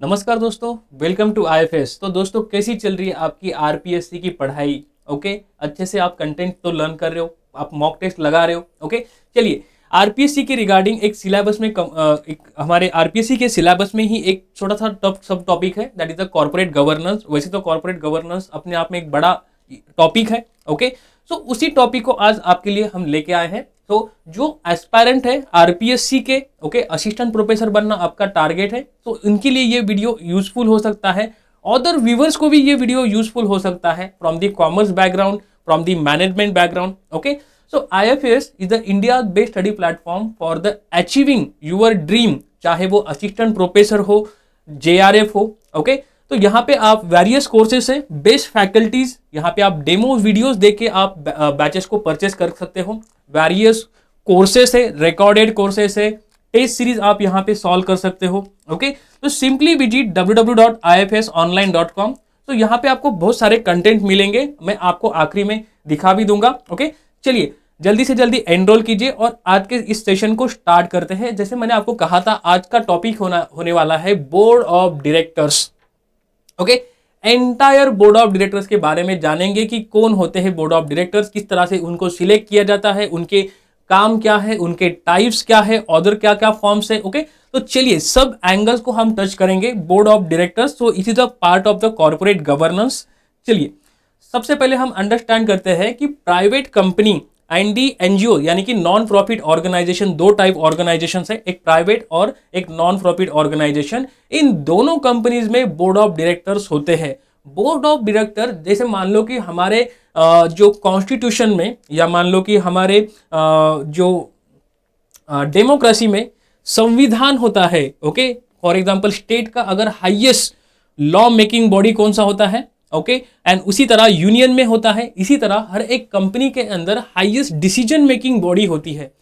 नमस्कार दोस्तों, welcome to IFS. तो दोस्तों, कैसी चल रही है आपकी आरपीएससी की पढ़ाई? ओके, अच्छे से आप कंटेंट तो लर्न कर रहे हो, आप मॉक टेस्ट लगा रहे हो। ओके, चलिए आरपीएससी के रिगार्डिंग एक सिलेबस में एक हमारे आरपीएससी के सिलेबस में ही एक छोटा सा टफ सब टॉपिक है, that is the corporate governance. वैसे तो कॉर्पोरेट गवर्नेंस अपने आप में एक बड़ा टॉपिक है। ओके, सो उसी टॉपिक को आज आपके लिए हम लेके आए हैं। तो जो एस्पायरेंट है आरपीएससी के, ओके, असिस्टेंट प्रोफेसर बनना आपका टारगेट है, तो इनके लिए ये वीडियो यूजफुल हो सकता है। अदर व्यूवर्स को भी ये वीडियो यूजफुल हो सकता है from the commerce background, from the management background. Okay, so IFS is the India based study platform for the achieving your dream, चाहे वो असिस्टेंट प्रोफेसर हो, जेआरएफ हो। ओके, तो यहाँ पे आप वेरियस कोर्सेज से बेस्ट फैकल्टीज, यहाँ पे आप डेमो वीडियोस देख के आप बैचेस को परचेस कर सकते हो। वेरियस कोर्सेस है, रिकॉर्डेड कोर्सेस है, टेस्ट सीरीज आप यहाँ पे सॉल्व कर सकते हो। ओके, तो सिंपली विजिट www.ifsonline.com। तो यहाँ पे आपको बहुत सारे कंटेंट मिलेंगे, मैं आपको आखिरी में दिखा भी दूंगा। ओके, चलिए जल्दी से जल्दी एनरोल कीजिए और आज के इस सेशन को स्टार्ट करते हैं। जैसे मैंने आपको कहा था, आज का टॉपिक होने वाला है board of directors. Okay, entire board of directors के बारे में जानेंगे कि कौन होते हैं बोर्ड ऑफ डायरेक्टर्स, किस तरह से उनको सिलेक्ट किया जाता है, उनके काम क्या है, उनके टाइप्स क्या है, ऑर्डर क्या क्या फॉर्म्स है। ओके, तो चलिए सब एंगल्स को हम टच करेंगे बोर्ड ऑफ डायरेक्टर्स। तो it is a part of the corporate governance. चलिए सबसे पहले हम अंडरस्टैंड करते हैं कि private company and the NGO, यानी कि नॉन प्रॉफिट ऑर्गेनाइजेशन, दो टाइप ऑर्गेनाइजेशन है, एक प्राइवेट और एक नॉन प्रॉफिट ऑर्गेनाइजेशन। इन दोनों कंपनीज में बोर्ड ऑफ डायरेक्टर्स होते हैं। बोर्ड ऑफ डायरेक्टर, जैसे मान लो कि हमारे जो कॉन्स्टिट्यूशन में, या मान लो कि हमारे जो डेमोक्रेसी में संविधान होता है। ओके, फॉर एग्जांपल स्टेट का अगर हाईएस्ट लॉ मेकिंग बॉडी कौन सा होता है, ओके, एंड उसी तरह यूनियन में होता है, इसी तरह हर एक कंपनी के अंदर हाईएस्ट डिसीजन मेकिंग बॉडी होती है।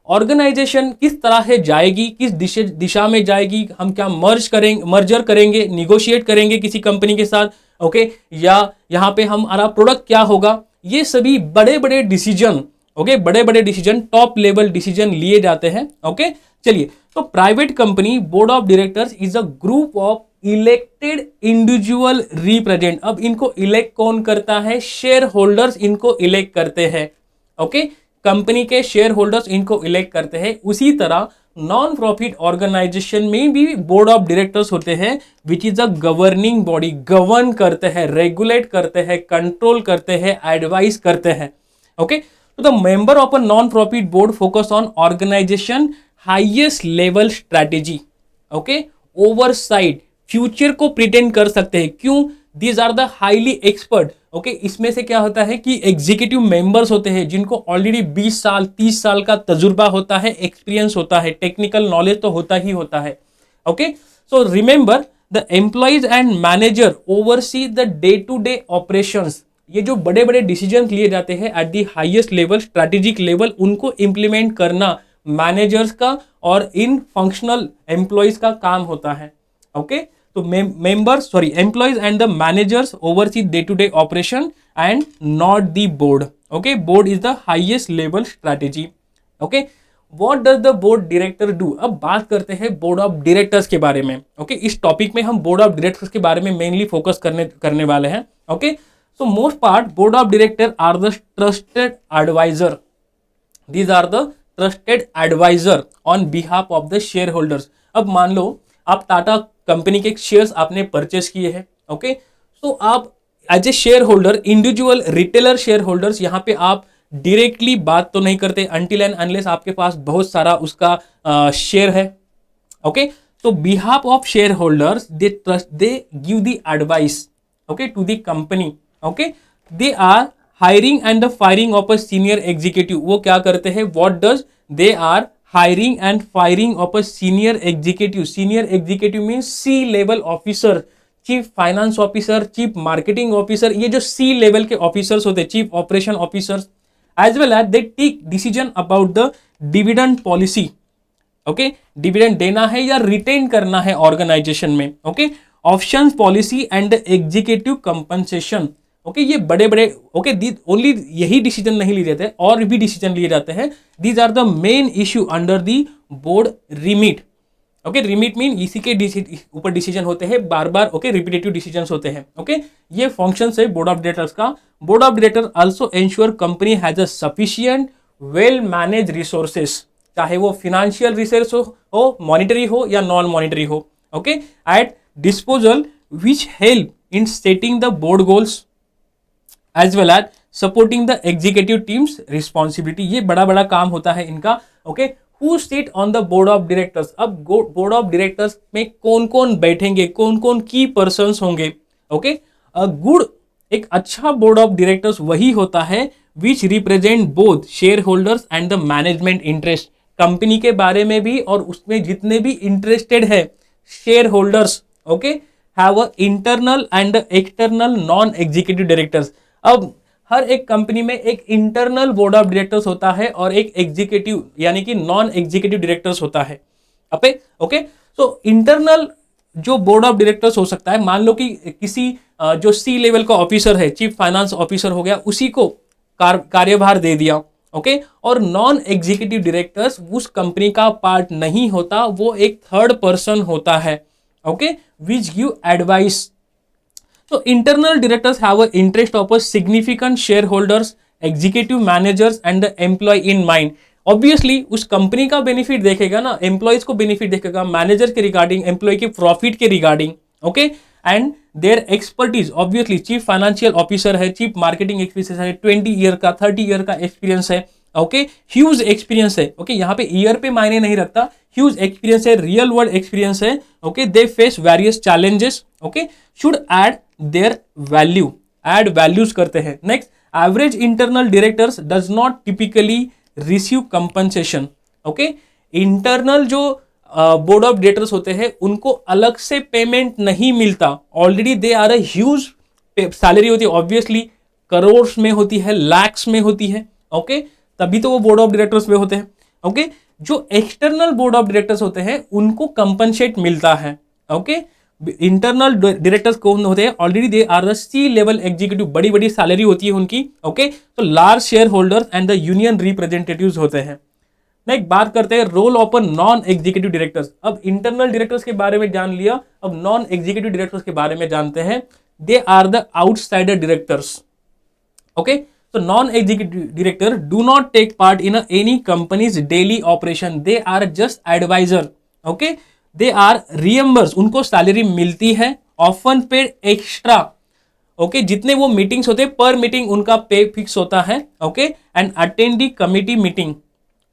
ऑर्गेनाइजेशन किस तरह से जाएगी, किस दिशा में जाएगी, हम क्या मर्जर करेंगे, निगोशिएट करेंगे किसी कंपनी के साथ, ओके, या यहाँ पे हमारा प्रोडक्ट क्या होगा, ये सभी बड़े बड़े डिसीजन, ओके, बड़े बड़े डिसीजन, टॉप लेवल डिसीजन लिए जाते हैं। ओके, चलिए, तो private company board of directors is a group of elected individual represent. अब इनको इलेक्ट कौन करता है? शेयर होल्डर्स इनको इलेक्ट करते हैं। ओके, कंपनी के शेयर होल्डर्स इनको इलेक्ट करते हैं। उसी तरह नॉन प्रॉफिट ऑर्गेनाइजेशन में भी बोर्ड ऑफ डायरेक्टर्स होते हैं, which is a governing body, govern करते हैं, रेगुलेट करते हैं, कंट्रोल करते हैं, एडवाइस करते हैं। ओके, तो the member of a non profit board focus on organization highest level strategy, okay, oversight, future को प्रिटेंड कर सकते हैं। क्यों? These are the highly expert. Okay, इसमें से क्या होता है कि एग्जीक्यूटिव मेंबर्स होते हैं जिनको ऑलरेडी 20 साल 30 साल का तजुर्बा होता है, एक्सपीरियंस होता है, टेक्निकल नॉलेज तो होता ही होता है। Okay, so remember the employees and manager oversee the day to day operations. ये जो बड़े बड़े डिसीजन लिए जाते हैं at the highest level, strategic level, उनको इंप्लीमेंट करना मैनेजर्स का और इन फंक्शनल एम्प्लॉइज का काम होता है। ओके, तो employees and the managers oversee day to day operation and not the board. Okay, board is the highest level strategy. Okay, what does the board director do? अब बात करते हैं बोर्ड ऑफ डायरेक्टर्स के बारे में। Okay, इस topic में हम बोर्ड ऑफ डायरेक्टर्स के बारे में मेनली फोकस करने वाले हैं। Okay, so most part board of director are the trusted advisor. These are the trusted advisor on behalf of the share holders. अब मान लो आप टाटा कंपनी के शेयर्स आपने परचेस किए हैं। ओके, तो आप as a share holder, individual retailer share holders, यहाँ पे आप डायरेक्टली बात तो नहीं करते अनटिल एंड अनलेस आपके पास बहुत सारा उसका शेयर है। ओके, तो behalf of share holders they give the advice, okay, to the company. Okay, they are hiring and the firing of a senior executive. वो क्या करते हैं? What does they are hiring and firing of a senior executive. Senior executive mean C level officer, chief finance officer, chief marketing officer, ये जो C level के officers होते हैं, chief operation officers, as well as they take decision about the dividend policy. Okay, dividend देना है या retain करना है ऑर्गेनाइजेशन में। Okay, option policy and executive compensation. Okay, ये बड़े बड़े, ओके, ओनली यही डिसीजन नहीं लिए जाते, और भी डिसीजन लिए जाते हैं। These are the main issue under the board remit. Okay remit mean इसी के ऊपर डिसीजन होते हैं बार बार, ओके रिपीटेटिव डिसीजंस होते हैं, ओके ये फंक्शन है बोर्ड ऑफ डायरेक्टर्स का। Board of director also ensure company has a sufficient well manage resources, चाहे वो फिनेंशियल रिसोर्स हो मॉनिटरी हो या नॉन मॉनिटरी हो, okay at disposal which help in setting the board goals as well as supporting the executive teams responsibility. ये बड़ा बड़ा काम होता है इनका, okay who sit on the board of directors. अब बोर्ड ऑफ डायरेक्टर्स में कौन कौन बैठेंगे, कौन कौन की पर्सन्स होंगे, ओके गुड एक अच्छा बोर्ड ऑफ डायरेक्टर्स वही होता है which represent both share holders and the management interest, company के बारे में भी और उसमें जितने भी इंटरेस्टेड है share holders, okay have a internal and external non executive directors. अब हर एक कंपनी में एक इंटरनल बोर्ड ऑफ डायरेक्टर्स होता है और एक एग्जीक्यूटिव यानी कि नॉन एग्जीक्यूटिव डायरेक्टर्स होता है, ओके सो इंटरनल जो बोर्ड ऑफ डायरेक्टर्स हो सकता है, मान लो कि किसी जो सी लेवल का ऑफिसर है, चीफ फाइनेंस ऑफिसर हो गया, उसी को कार्यभार दे दिया, ओके और नॉन एग्जीक्यूटिव डायरेक्टर्स उस कंपनी का पार्ट नहीं होता, वो एक थर्ड पर्सन होता है, okay which give advice. So internal directors have an interest of a significant shareholders, executive managers and the employee in mind. Obviously उस कंपनी का बेनिफिट देखेगा ना, एम्प्लॉयज को बेनिफिट देखेगा, मैनेजर के रिगार्डिंग, एम्प्लॉय के प्रॉफिट के regarding, okay and their expertise. Obviously chief financial officer है, चीफ मार्केटिंग एक्सपीरियंस है, 20 ईयर का 30 ईयर का एक्सपीरियंस है, ओके ह्यूज एक्सपीरियंस है, ओके यहाँ पे ईयर पे मायने नहीं रखता, ह्यूज एक्सपीरियंस है, रियल वर्ल्ड एक्सपीरियंस है, okay they face various challenges, okay should add their value, add values करते हैं। Next average internal directors does not typically receive compensation, okay internal जो बोर्ड ऑफ डायरेक्टर्स होते हैं उनको अलग से पेमेंट नहीं मिलता, already they are a huge salary होती है, ऑब्वियसली करोड़ में होती है, लैक्स में होती है, ओके तभी तो वो बोर्ड ऑफ डायरेक्टर्स में होते हैं, ओके जो एक्सटर्नल बोर्ड ऑफ डायरेक्टर्स होते हैं उनको कंपनसेट मिलता है, ओके इंटरनल डायरेक्टर्स कौन होते हैं, already they are the C level executive, बड़ी बड़ी सैलरी होती है उनकी, ओके तो large share holders and the union representatives होते हैं। नेक्स्ट बात करते हैं role of non executive directors. अब इंटरनल डायरेक्टर्स के बारे में जान लिया, अब नॉन एग्जीक्यूटिव डायरेक्टर्स के बारे में जानते हैं। They are the outsider directors, okay so non-executive director do not take part in any company's daily operation, they are just advisor, okay they are reimbursed, उनको सैलरी मिलती है, often paid extra, okay जितने वो meetings होते हैं पर meeting उनका पे फिक्स होता है, okay and attend the committee meeting,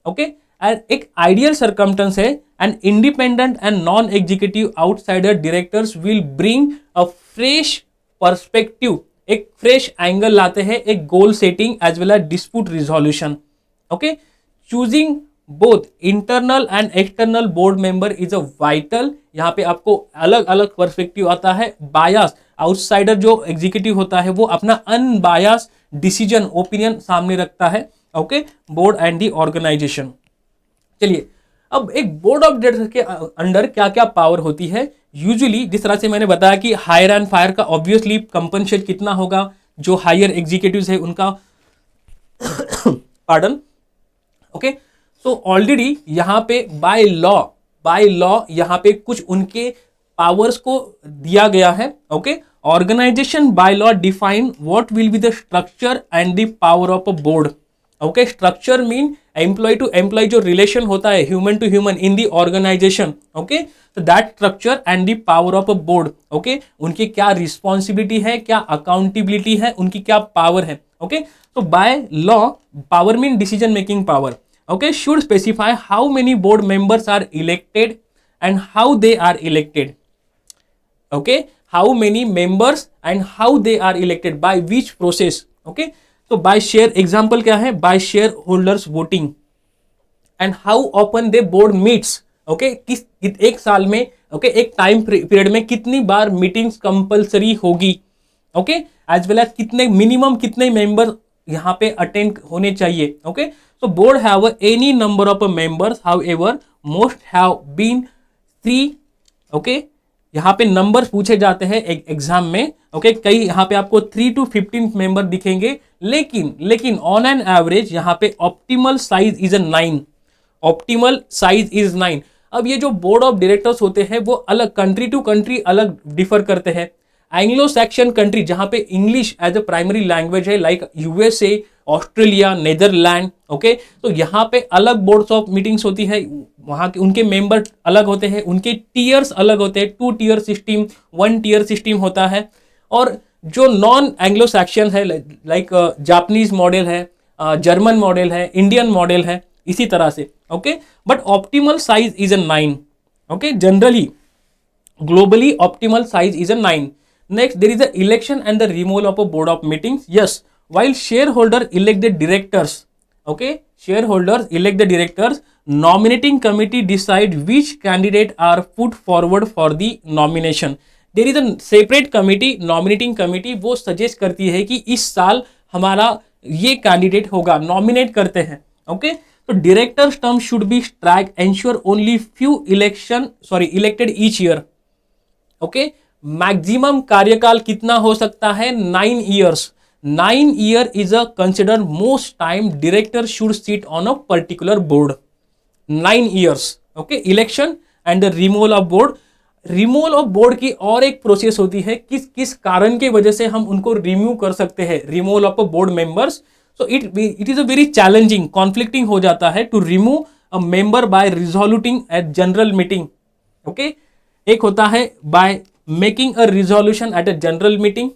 okay and एक आइडियल सर्कमस्टेंस है and independent and non executive outsider directors will bring a fresh perspective, एक फ्रेश एंगल लाते हैं, एक goal setting as well as dispute resolution, okay choosing both internal and external board member is a vital, यहाँ पे आपको अलग अलग perspective आता है। बायस आउटसाइडर जो एग्जीक्यूटिव होता है वो अपना अनबायस डिसीजन ओपिनियन सामने रखता है, okay board and the organization. चलिए अब एक बोर्ड ऑफ डायरेक्टर्स के अंडर क्या क्या पावर होती है। यूजुअली जिस तरह से मैंने बताया कि हायर एंड फायर का ऑब्वियसली कंपनसेट कितना होगा, जो हायर एग्जीक्यूटिव्स है उनका पार्डन, ओके सो ऑलरेडी यहाँ पे बाय लॉ यहाँ पे कुछ उनके पावर्स को दिया गया है, okay organization by law define what will be the structure and the power of a board, okay structure mean employee to employee जो रिलेशन होता है human to human in the organization, okay so that structure and the power of a board, okay उनकी क्या responsibility है, क्या accountability है, उनकी क्या पावर है, okay so by law power mean decision making power, okay should specify how many board members are elected and how they are elected, okay how many members and how they are elected by which process, okay so by share example क्या है, by shareholders voting and how often the board meets, okay किस एक साल में, okay एक time period में कितनी बार मीटिंग्स कंपलसरी होगी, ओके एज वेल एज कितने मिनिमम कितने मेंबर यहाँ पे अटेंड होने चाहिए, okay so board have any number of members however most have been 3, okay यहाँ पे नंबर पूछे जाते हैं एग्जाम में, ओके कई यहाँ पे आपको 3 to 15 मेंबर दिखेंगे, लेकिन ऑन एन एवरेज यहाँ पे optimal size is 9, optimal size is 9। अब ये जो बोर्ड ऑफ डायरेक्टर्स होते हैं वो अलग कंट्री टू कंट्री अलग डिफर करते हैं। एंग्लो सैक्सन कंट्री जहां पे English as a primary language है, like USA, Australia, Netherland, okay, तो यहाँ पे अलग बोर्ड्स ऑफ मीटिंग्स होती है, वहाँ के उनके मेंबर अलग होते हैं, उनके टीयर्स अलग होते हैं, 2 टियर सिस्टम, 1 टियर सिस्टम होता है। और जो नॉन एंग्लो सैक्सन है, लाइक जापानीज मॉडल है, जर्मन मॉडल है, इंडियन मॉडल है, इसी तरह से, okay. But optimal size is a 9, okay, generally globally optimal size is a 9. Next, there is a election and the removal of a board of meetings. Yes, while shareholder elect the directors, okay, shareholders elect the directors, nominating committee decide which candidate are put forward for the nomination. There is a separate committee, nominating committee, वो suggest करती है कि इस साल हमारा ये candidate होगा, nominate करते हैं, ओके। तो directors term should be strike, ensure only few elected each year, okay. Maximum कार्यकाल कितना हो सकता है? 9 years. 9 year is a consider most time director should sit on a particular board. 9 years, okay. Election and the removal of board. Removal of board की और एक process होती है, किस किस कारण की वजह से हम उनको रिमूव कर सकते हैं, removal of a board members. So it is a very challenging, conflicting हो जाता है to remove a member by resoluting at general meeting, okay. एक होता है by making a resolution at a general meeting.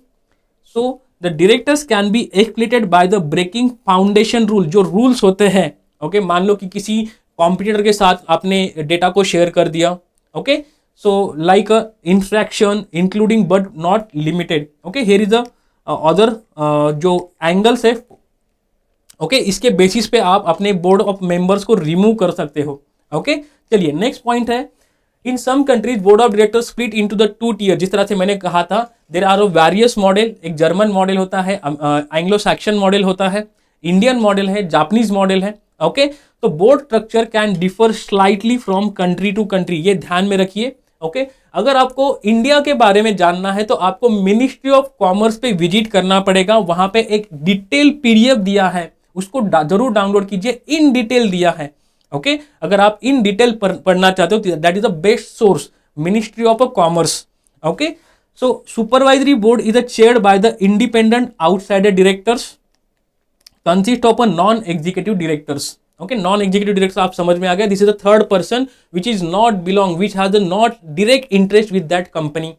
So the directors can be exploited by the breaking foundation rule, जो rules होते हैं, okay. मान लो कि किसी competitor के साथ आपने डेटा को शेयर कर दिया, okay, so like a infraction including but not limited, okay. Here is a other जो एंगल्स है, ओके, इसके बेसिस पे आप अपने बोर्ड ऑफ मेंबर्स को रिमूव कर सकते हो, ओके। चलिए नेक्स्ट पॉइंट है, in some countries board of directors split into the 2 tier. जिस तरह से मैंने कहा था, देयर आर वेरियस मॉडल, एक जर्मन मॉडल होता है, एंग्लो सैक्सन मॉडल होता है, इंडियन मॉडल है, जापानीज मॉडल है, ओके। तो board structure can differ slightly from country to country, ये ध्यान में रखिए, ओके। अगर आपको इंडिया के बारे में जानना है तो आपको मिनिस्ट्री ऑफ कॉमर्स पे विजिट करना पड़ेगा, वहां पे एक डिटेल पीडीएफ दिया है, उसको जरूर डाउनलोड कीजिए, इन डिटेल दिया है, ओके। अगर आप इन डिटेल पढ़ना चाहते हो, that is the best source, ministry of commerce, okay. So supervisory board is chaired by the independent outsider directors, consist of a non executive directors, okay. Non executive director आप समझ में आ गया, this is the third person which is not belong, which has not direct interest with that company,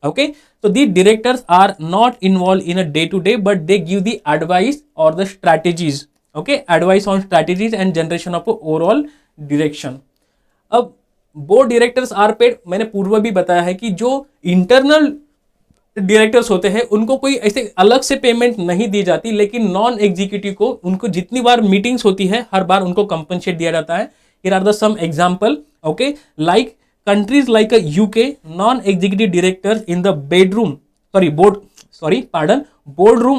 okay. So the directors are not involved in a day to day, but they give the advice or the strategies, okay, advice on strategies and generation of overall direction. अब board directors are paid, मैंने पूर्व भी बताया है कि जो internal directors होते हैं उनको कोई ऐसे अलग से पेमेंट नहीं दी जाती, लेकिन नॉन एग्जीक्यूटिव को उनको जितनी बार मीटिंग्स होती है हर बार उनको कंपनसेट दिया जाता है। Here are the some example, okay, like countries like a UK, non-executive directors in the boardroom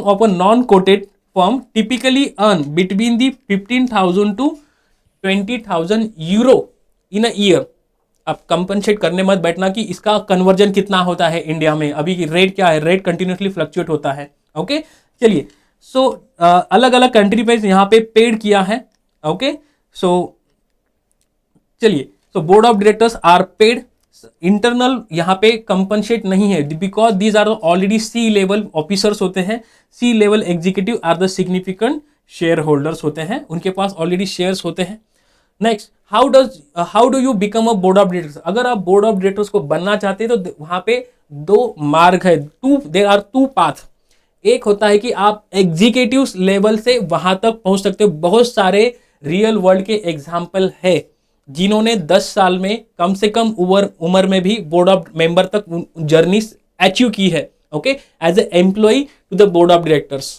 of a non-quoted firm typically earn between the 15,000 to 20,000 euro in a year. अब compensate करने मत बैठना कि इसका conversion कितना होता है India में, अभी की रेट क्या है, रेट कंटिन्यूसली फ्लक्चुएट होता है, ओके। चलिए, सो अलग अलग कंट्री पे यहाँ पे पेड किया है, ओके। सो चलिए, तो board of directors are paid, internal यहाँ पे कंपनसेट नहीं है, because these are already C level officers होते हैं, C level executive are the significant share holders होते हैं, उनके पास ऑलरेडी शेयर्स होते हैं। Next, how do you become a board of directors. अगर आप बोर्ड ऑफ डायरेक्टर्स को बनना चाहते हैं तो वहां पे 2 मार्ग है, देयर आर 2 पाथ। एक होता है कि आप एग्जीक्यूटिव लेवल से वहां तक पहुंच सकते हो, बहुत सारे रियल वर्ल्ड के एग्जाम्पल है जिन्होंने 10 साल में कम से कम उम्र में भी बोर्ड ऑफ मेंबर तक जर्नी अचीव की है, okay, as a employee to the board of directors,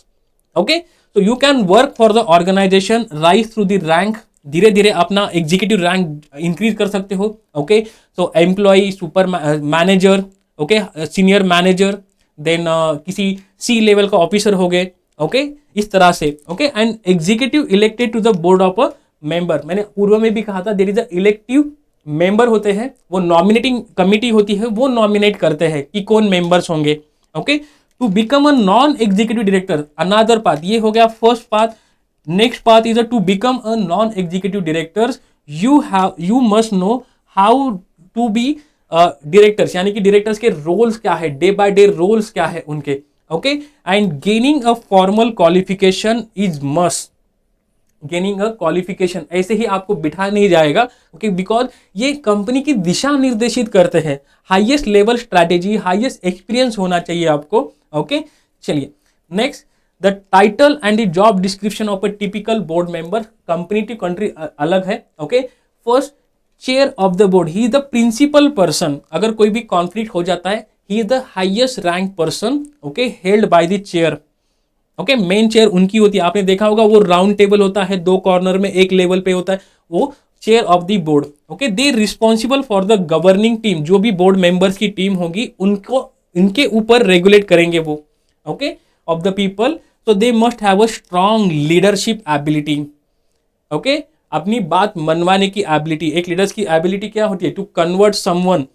okay. तो you can work for the organization, rise through the rank, धीरे धीरे अपना एग्जीक्यूटिव रैंक इंक्रीज कर सकते हो, okay. So employee, super manager, okay, senior manager, then किसी C level का officer हो गए, ओके, इस तरह से, okay. And executive elected to the board of member, मैंने पूर्व में भी कहा था, there is a elective member होते हैं, वो नॉमिनेटिंग कमिटी होती है, वो नॉमिनेट करते हैं कि कौन मेंबर्स होंगे, okay. To become a non executive director, another path, ये हो गया first path. Next path is to become a non executive directors, you must know how to be directors, यानी कि डायरेक्टर्स के रोल्स क्या है, डे बाय डे रोल्स क्या है उनके, okay. And gaining a formal qualification is must, gaining a qualification ऐसे ही आपको बिठा नहीं जाएगा, ओके, बिकॉज ये कंपनी की दिशा निर्देशित करते हैं। Highest level strategy, highest experience होना चाहिए आपको, ओके। चलिए next, the title and the job description of a typical board member, company to country अलग है, okay. First, chair of the board, he is the principal person, अगर कोई भी conflict हो जाता है, he is the highest rank person, okay, held by the chair, okay. Main chair उनकी होती है, आपने देखा होगा वो राउंड टेबल होता है, दो कॉर्नर में एक लेवल पे होता है, वो chair of the board, okay. They responsible for the governing team, जो भी बोर्ड मेंबर्स की टीम होगी उनको, इनके ऊपर रेगुलेट करेंगे वो, ओके, ऑफ द पीपल। तो they must have a strong leadership ability, okay, अपनी बात मनवाने की एबिलिटी। एक लीडर्स की एबिलिटी क्या होती है, to convert someone,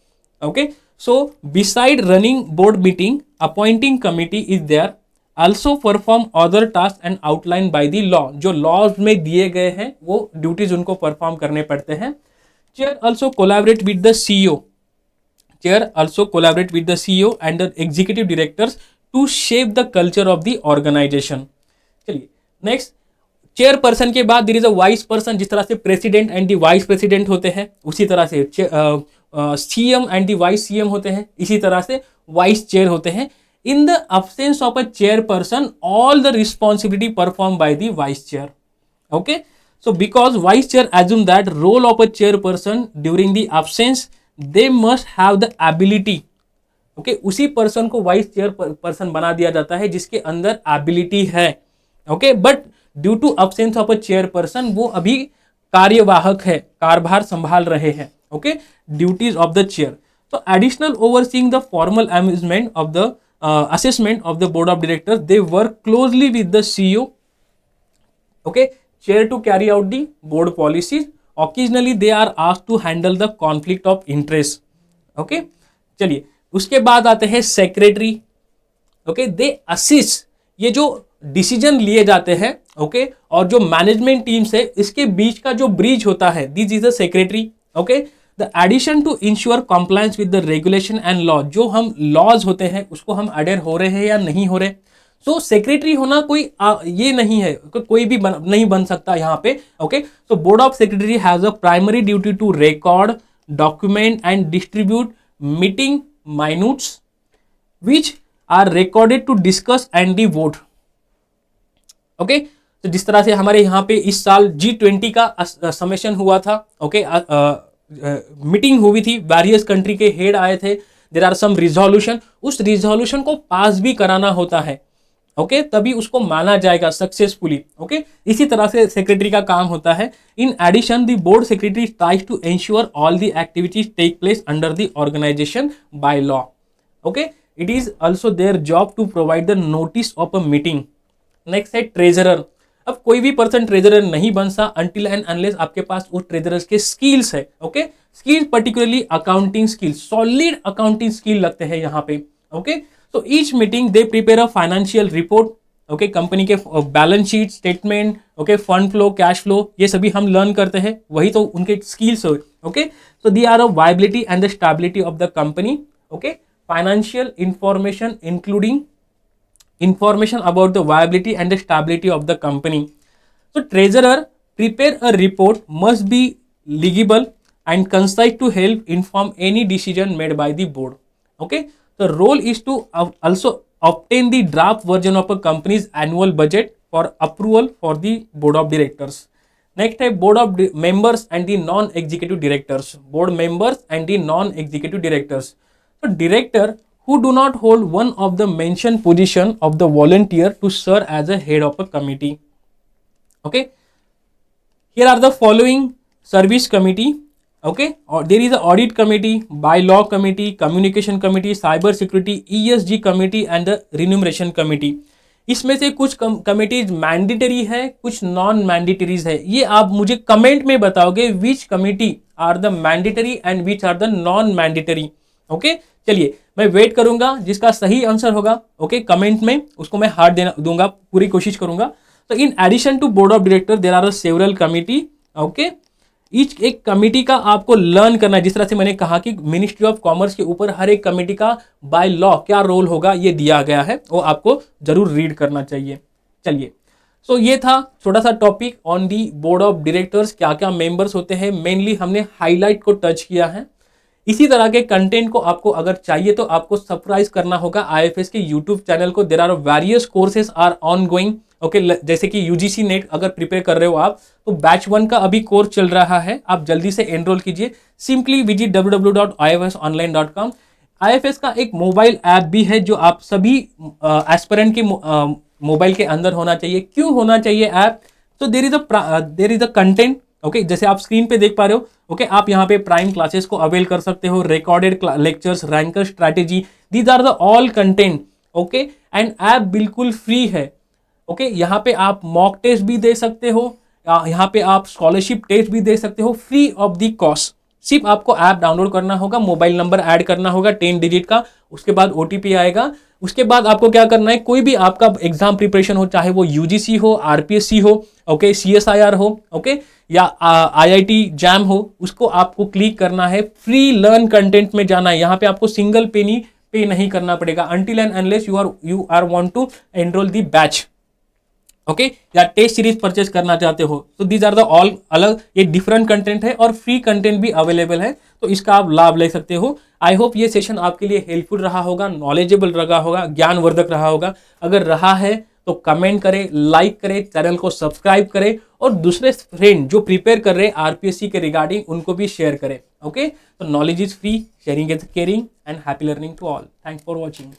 okay. So beside running board meeting, appointing committee is there, also perform other tasks and outlined by the law, जो laws में दिए गए हैं वो ड्यूटीज उनको परफॉर्म करने पड़ते हैं। Chair also collaborate with the CEO, chair also collaborate with the CEO and the executive directors to shape the culture of the organization। चलिए नेक्स्ट, चेयर पर्सन के बाद there is a vice person, जिस तरह से president and the vice president होते हैं उसी तरह से CM and the vice CM होते हैं, इसी तरह से वाइस चेयर होते हैं। In the absence of a chairperson, all the responsibility performed by the vice chair, okay। So because vice chair assume that role of a chairperson during the absence, they must have the ability, okay, उसी person को vice chair person बना दिया जाता है जिसके अंदर ability है, okay. But due to absence of a chair person, वो अभी कार्यवाहक है, कार्यभार संभाल रहे हैं, okay. Duties of the chair, तो additional overseeing the formal amazement of the assessment of the board of directors, they work closely with the CEO, okay, chair to carry out the board policies। occasionally they are asked to handle the conflict of interest, okay। चलिए उसके बाद आते हैं secretary, okay. दे assist, ये जो decision लिए जाते हैं, ओके, और जो मैनेजमेंट टीम से इसके बीच का जो ब्रिज होता है, this is a secretary, okay. The addition to ensure compliance with the regulation and law, जो हम लॉज होते हैं उसको हम अडेयर हो रहे हैं या नहीं हो रहे। सो सेक्रेटरी होना कोई ये नहीं है, कोई भी नहीं बन सकता यहाँ पे, ओके। So board of secretary has a primary duty to record, document and distribute meeting minutes which are recorded to discuss and the vote, okay. तो जिस तरह से हमारे यहाँ पे इस साल G20 का समेशन हुआ था, ओके, मीटिंग हुई थी, वेरियस कंट्री के हेड आए थे, देयर आर सम रिजोल्यूशन, उस रिजोल्यूशन को पास भी कराना होता है, ओके, तभी उसको माना जाएगा सक्सेसफुली, ओके। इसी तरह से सेक्रेटरी का काम होता है। In addition the board secretary tries to ensure all the activities take place under the organization by law, okay. It is also their job to provide the notice of a meeting. Next है treasurer. अब कोई भी person treasurer नहीं बन सा until and unless आपके पास वो treasurers के स्किल्स है, okay. Skill particularly accounting skill, solid accounting skill लगते हैं यहाँ पे, ओके। तो each meeting they prepare a financial report, okay, company के balance sheet, statement, okay, fund flow, cash flow, ये सभी हम लर्न करते हैं, वही तो उनके स्किल्स हो, okay. So they are a viability and the stability of the company, okay. Financial information including information about the viability and the stability of the company। So treasurer prepare a report must be legible and concise to help inform any decision made by the board, okay। The role is to also obtain the draft version of a company's annual budget for approval for the board of directors। Next है board of members and the non-executive directors, board members and the non-executive directors। So director who do not hold one of the mentioned position of the volunteer to serve as a head of a committee, okay। Here are the following service committee, okay, or there is a audit committee, bylaw committee, communication committee, cyber security, ESG committee and the remuneration committee। इसमें से कुछ committees mandatory है, कुछ non मैंडेटरीज है। ये आप मुझे comment में बताओगे which committee are the mandatory and which are the non mandatory, okay. चलिए मैं वेट करूंगा, जिसका सही आंसर होगा, ओके, कमेंट में उसको मैं हार्ट देना दूंगा, पूरी कोशिश करूंगा। तो in addition to board of director there are several committee, okay, each एक कमेटी का आपको लर्न करना है। जिस तरह से मैंने कहा कि मिनिस्ट्री ऑफ कॉमर्स के ऊपर हर एक कमेटी का बाय लॉ क्या रोल होगा ये दिया गया है, वो आपको जरूर रीड करना चाहिए। चलिए, सो ये था छोटा सा topic on the board of directors, क्या क्या मेंबर्स होते हैं। मेनली हमने हाईलाइट को टच किया है। इसी तरह के कंटेंट को आपको अगर चाहिए तो आपको सब्सक्राइब करना होगा IFS के यूट्यूब चैनल को। There are various courses are on going, okay. जैसे कि UGC नेट अगर प्रिपेयर कर रहे हो आप, तो बैच 1 का अभी कोर्स चल रहा है, आप जल्दी से एनरोल कीजिए। Simply visit www.ifsonline.com। IFS का एक मोबाइल ऐप भी है जो आप सभी एस्पिरेंट के मोबाइल के अंदर होना चाहिए। क्यों होना चाहिए ऐप? तो there is a content, okay. जैसे आप स्क्रीन पे देख पा रहे हो, ओके। आप यहाँ पे प्राइम क्लासेस को अवेल कर सकते हो, recorded lectures, ranker strategy, these are the all content, okay. And app बिल्कुल फ्री है, ओके। यहाँ पे आप मॉक टेस्ट भी दे सकते हो, यहाँ पे आप स्कॉलरशिप टेस्ट भी दे सकते हो फ्री ऑफ द कॉस्ट। सिर्फ आपको ऐप डाउनलोड करना होगा, मोबाइल नंबर ऐड करना होगा 10 डिजिट का, उसके बाद OTP आएगा। उसके बाद आपको क्या करना है, कोई भी आपका एग्जाम प्रिपरेशन हो, चाहे वो UGC हो, RPSC हो, ओके, CSIR हो, ओके, या IIT जैम हो, उसको आपको क्लिक करना है। फ्री लर्न कंटेंट में जाना है। यहाँ पे आपको सिंगल पेनी पे नहीं करना पड़ेगा until and unless you are want to enrol the batch, okay, या टेस्ट सीरीज परचेस करना चाहते हो। तो दीज आर द ऑल अलग, ये डिफरेंट कंटेंट है और फ्री कंटेंट भी अवेलेबल है, तो इसका आप लाभ ले सकते हो। आई होप ये सेशन आपके लिए हेल्पफुल रहा होगा, नॉलेजेबल रहा होगा, ज्ञानवर्धक रहा होगा। अगर रहा है तो कमेंट करें, लाइक करें, चैनल को सब्सक्राइब करें और दूसरे फ्रेंड जो प्रिपेयर कर रहे हैं RPSC के रिगार्डिंग उनको भी शेयर करें, ओके। तो knowledge is free, sharing is caring and happy learning to all. Thanks for watching.